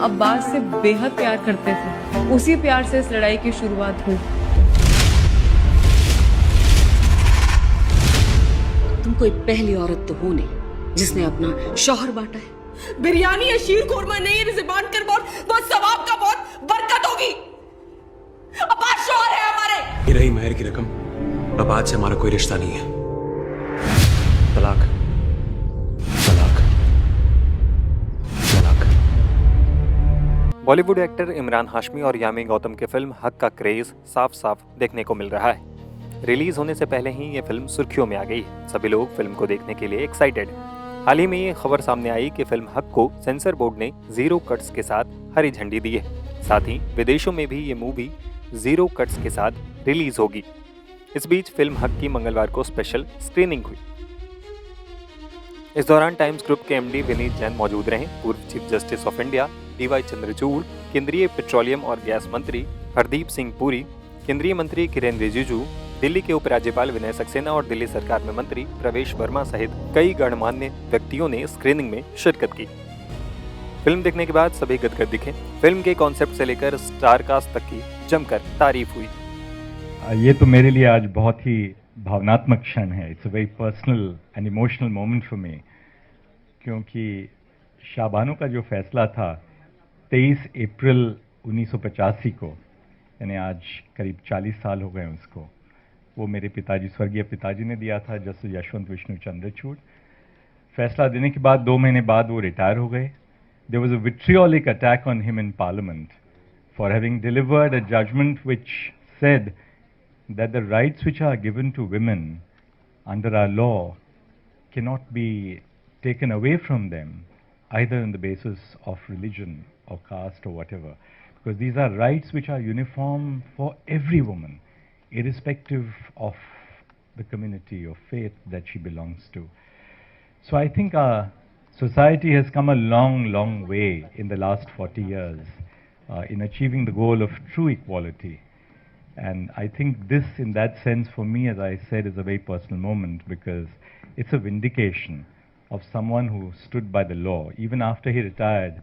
अब्बास से बेहद प्यार करते थे। उसी प्यार से इस लड़ाई की शुरुआत हुई। तुम कोई पहली औरत तो हो नहीं जिसने अपना शौहर बांटा है। बिरयानी या शीर खुरमा नहीं, रिजवान कर बहुत सवाब का बहुत बरकत होगी। अब्बास शौहर है हमारे। ये रही महर की रकम। अब आज से हमारा कोई रिश्ता नहीं है। तलाक, तलाक, तलाक। बॉलीवुड एक्टर इमरान हाशमी और यामी गौतम की फिल्म हक का क्रेज साफ साफ देखने को मिल रहा है। रिलीज होने से पहले ही ये फिल्म सुर्खियों में आ गई। सभी लोग फिल्म को देखने के लिए एक्साइटेड। हाल ही में ये खबर सामने आई कि फिल्म हक को सेंसर बोर्ड ने 0 कट्स के साथ हरी झंडी दी है। साथ ही विदेशों में भी ये मूवी 0 कट्स के साथ रिलीज होगी। इस बीच फिल्म हक की मंगलवार को स्पेशल स्क्रीनिंग हुई। इस दौरान टाइम्स ग्रुप के एमडी विनीत जैन मौजूद रहे। पूर्व chief justice of India DY Chandrachud, केंद्रीय पेट्रोलियम और गैस मंत्री हरदीप सिंह पुरी, केंद्रीय मंत्री किरेन रिजिजू, दिल्ली के उपराज्यपाल विनय सक्सेना और दिल्ली सरकार में मंत्री प्रवेश वर्मा सहित कई गणमान्य व्यक्तियों ने स्क्रीनिंग में शिरकत की। फिल्म देखने के बाद सभी गदगद दिखे। फिल्म के कॉन्सेप्ट से लेकर स्टार कास्ट तक की जमकर तारीफ हुई। ये तो मेरे लिए आज बहुत ही भावनात्मक क्षण है। It's a very personal and emotional moment for me, क्योंकि शाबानो का जो फैसला था 23 अप्रैल 1985 को, यानी आज करीब 40 साल हो गए उसको, वो मेरे पिताजी, स्वर्गीय पिताजी ने दिया था, जस्टिस यशवंत विष्णु चंद्रचूड़। फैसला देने के बाद 2 महीने बाद वो रिटायर हो गए। There was a vitriolic attack on him in parliament for having delivered a judgement which said that the rights which are given to women under our law cannot be taken away from them, either on the basis of religion or caste or whatever, because these are rights which are uniform for every woman, irrespective of the community or faith that she belongs to. So I think our society has come a long, long way in the last 40 years in achieving the goal of true equality. And I think this, in that sense, for me, as I said, is a very personal moment, because it's a vindication of someone who stood by the law. Even after he retired,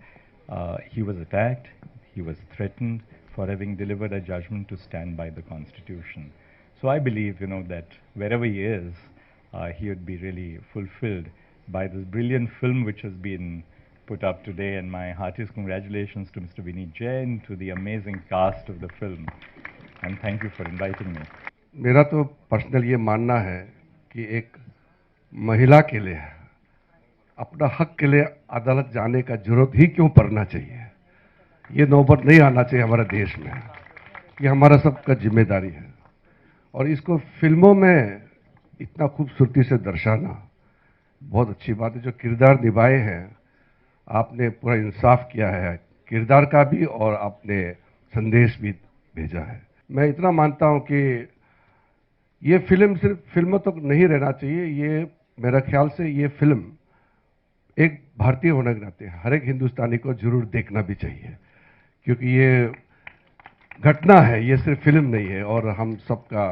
he was attacked, he was threatened for having delivered a judgment to stand by the Constitution. So I believe, that wherever he is, he would be really fulfilled by this brilliant film which has been put up today. And my heartiest congratulations to Mr. Vineet Jain, to the amazing cast of the film. And thank you for inviting me. मेरा तो personal ये मानना है कि एक महिला के लिए अपना हक के लिए अदालत जाने का जरूरत ही क्यों पड़ना चाहिए। ये नौबत नहीं आना चाहिए हमारे देश में। ये हमारा सबका जिम्मेदारी है, और इसको फिल्मों में इतना खूबसूरती से दर्शाना बहुत अच्छी बात है। जो किरदार निभाए हैं, आपने पूरा इंसाफ किया है किरदार का भी, और आपने संदेश भी भेजा है। मैं इतना मानता हूं कि ये फिल्म सिर्फ फिल्मों तक नहीं रहना चाहिए। ये मेरा ख्याल से ये फिल्म एक भारतीय होने के नाते हर एक हिंदुस्तानी को जरूर देखना भी चाहिए, क्योंकि ये घटना है, ये सिर्फ फिल्म नहीं है, और हम सबका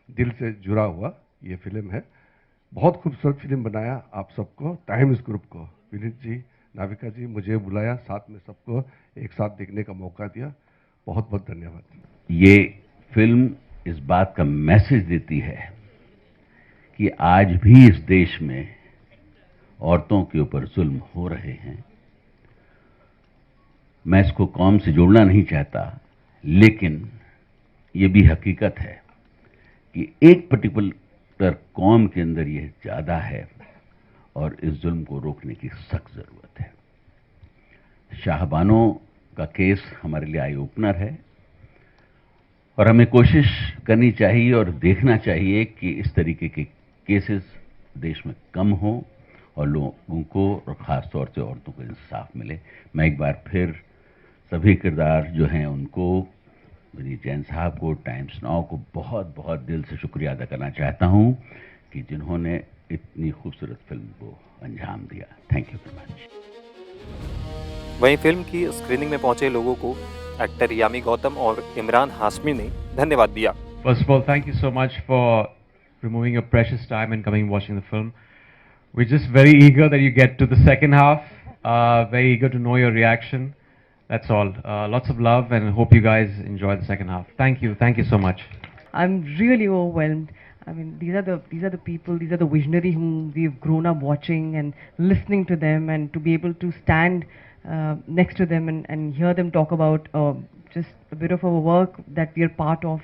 दिल से जुड़ा हुआ ये फिल्म है। बहुत खूबसूरत फिल्म बनाया आप सबको, टाइम्स ग्रुप को, विनीत जी, नाविका जी, मुझे बुलाया, साथ में सबको एक साथ देखने का मौका दिया। बहुत बहुत धन्यवाद। ये फिल्म इस बात का मैसेज देती है कि आज भी इस देश में औरतों के ऊपर जुल्म हो रहे हैं। मैं इसको कौम से जोड़ना नहीं चाहता, लेकिन ये भी हकीकत है कि एक पर्टिकुलर कौम के अंदर यह ज़्यादा है, और इस जुल्म को रोकने की सख्त ज़रूरत है। शाहबानो का केस हमारे लिए आई ओपनर है, और हमें कोशिश करनी चाहिए और देखना चाहिए कि इस तरीके के केसेस देश में कम हो और लोगों को, और ख़ास तौर से औरतों को, इंसाफ मिले। मैं एक बार फिर सभी किरदार जो हैं उनको, विनीत जैन साहब को, टाइम्स नाउ को बहुत बहुत दिल से शुक्रिया अदा करना चाहता हूं कि जिन्होंने इतनी खूबसूरत फिल्म को अंजाम दिया। Thank you very much. वहीं फिल्म की स्क्रीनिंग में पहुंचे लोगों को एक्टर यामी गौतम और इमरान हाशमी ने धन्यवाद दिया। First of all, thank you so much for removing your precious time and coming and watching the film. We're just very eager that you get to the second half, very eager to know your reaction. That's all. Lots of love, and hope you guys enjoy the second half. Thank you so much. I'm really overwhelmed. I mean, these are the people, these are the visionary whom we've grown up watching and listening to them, and to be able to stand next to them and hear them talk about just a bit of our work that we are part of.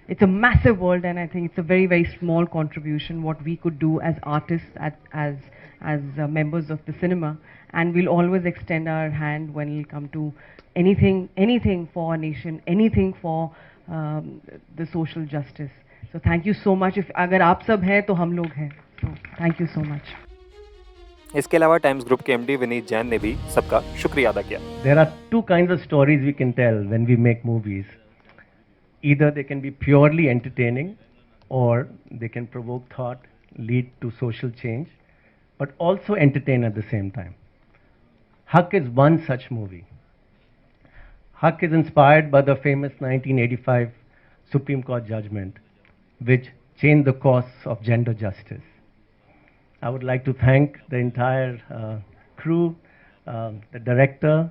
It's a massive world, and I think it's a very, very small contribution what we could do as artists, as members of the cinema, and we'll always extend our hand when it'll come to anything for our nation, anything for the social justice. So thank you so much. If अगर आप सब हैं तो हम लोग हैं. So thank you so much. इसके अलावा टाइम्स ग्रुप के एमडी विनीत जैन ने भी सबका शुक्रिया अदा किया। There are two kinds of stories we can tell when we make movies. Either they can be purely entertaining, or they can provoke thought, lead to social change, but also entertain at the same time. Haq is one such movie. Haq is inspired by the famous 1985 Supreme Court judgment, which changed the course of gender justice. I would like to thank the entire crew, the director,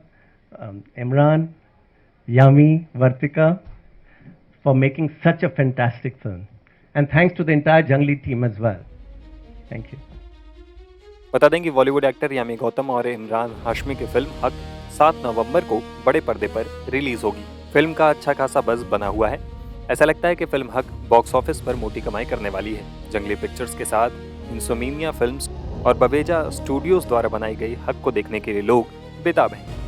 Imran, Yami, Vartika, for making such a fantastic film. And thanks to the entire Jungli team as well. Thank you. बता दें कि Bollywood actor Yami Gautam और इमरान हाशमी की film हक 7 नवंबर को बड़े पर्दे पर रिलीज होगी। फिल्म का अच्छा खासा बज़ बना हुआ है। ऐसा लगता है कि फिल्म हक बॉक्स ऑफिस पर मोटी कमाई करने वाली है। जंगली पिक्चर्स के साथ इंसोमिनिया फिल्म्स और बवेजा स्टूडियोज द्वारा बनाई गई हक को देखने के लिए लोग बेताब हैं।